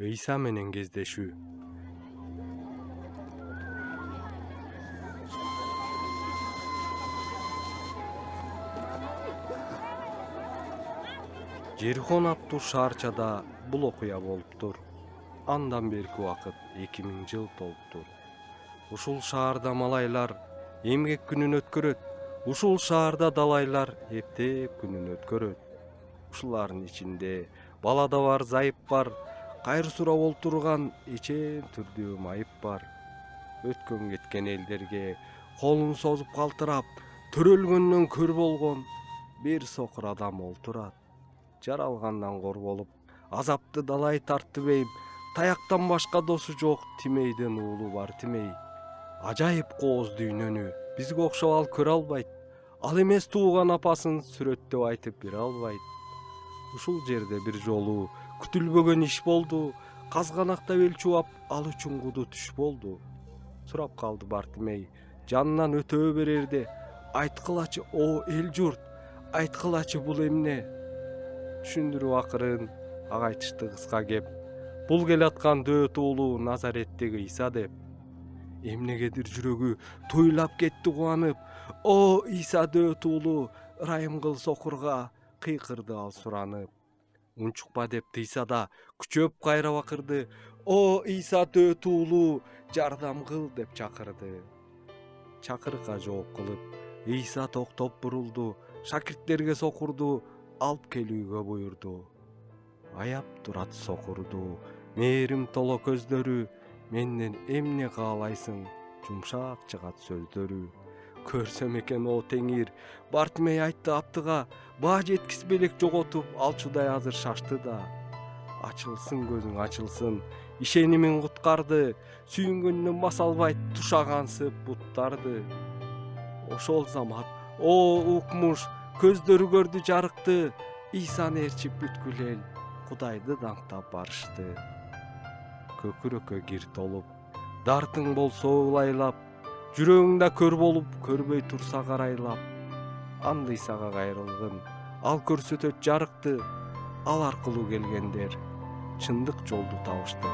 Ыйса менен кездешүү. Жерихон аттуу шаарчада бул окуя болуптур. Андан берки убакыт 2000 жыл толуптур. Ушул шаарда малайлар эмгек күнүн өткөрөт. Ушул шаарда далайлар эптеп күнүн өткөрөт. Ушулардын ичинде бала да бар, зайып бар, кайыр сурап олтурган эчен түрдүү майып бар. Өткөн кеткен элдерге колун созуп калтырап, төрөлгөндөн көр болгон бир сокур адам олтурат. Жаралгандан кор болуп, азапты далай тартты бейим, таяктан башка досу жок Тимейдин уулу бар Тимей. Ажайып кооз дүйнөнү бизге окшоп ал көрө албайт. Ал эмес тууган апасын сүрөттөп айтып бере албайт. Ушул жерде бир жолу күтүлбөгөн иш болду. Казганактап эл чубап, ал үчүн куду түш болду. Сурап калды Бартимей жанынан өтө берерде: айткылачы, о эл журт, айткылачы бул эмне? Түшүндүрүп акырын ага айтышты кыска кеп: бул келаткан дөөт уулу Назареттеги Ыйса деп. Эмнегедир жүрөгү туйлап кетти кубанып: о Ыйса дөөт уулу, ырайым кыл сокурга, кыйкырды ал суранып. Унчукпа деп тыйса да күчөп кайра бакырды: о Ыйса дөөт уулу, жардам кыл деп чакырды. Чакырыкка жооп кылып Ыйса токтоп бурулду, шакирттерге сокурду алып келүүгө буйрду. Аяп турат сокурду, мээрим толо көздөрү, менден эмне каалайсың, жумшак чыгат сөздөрү. Көрсөм экен о теңир, Бартимей айтты аптыга, баа жеткизбей элек жоготуп алчудай азыр шашты да. Ачылсын көзүң ачылсын, ишенимиң куткарды, сүйүнгөндөн баса албайт тушагансып буттарды. Ошол замат о укмуш көздөрү көрдү жарыкты, Ыйсаны ээрчип бүткүл эл Кудайды даңктап барышты. Көкүрөккө кир толуп, дартың болсо уулайлап, жүрөгүңдө көр болуп, көрбөй турса карайлап. Анда Ыйсага кайрылгын, ал көрсөтөт жарыкты, ал аркылуу келгендер чындык жолду табышты.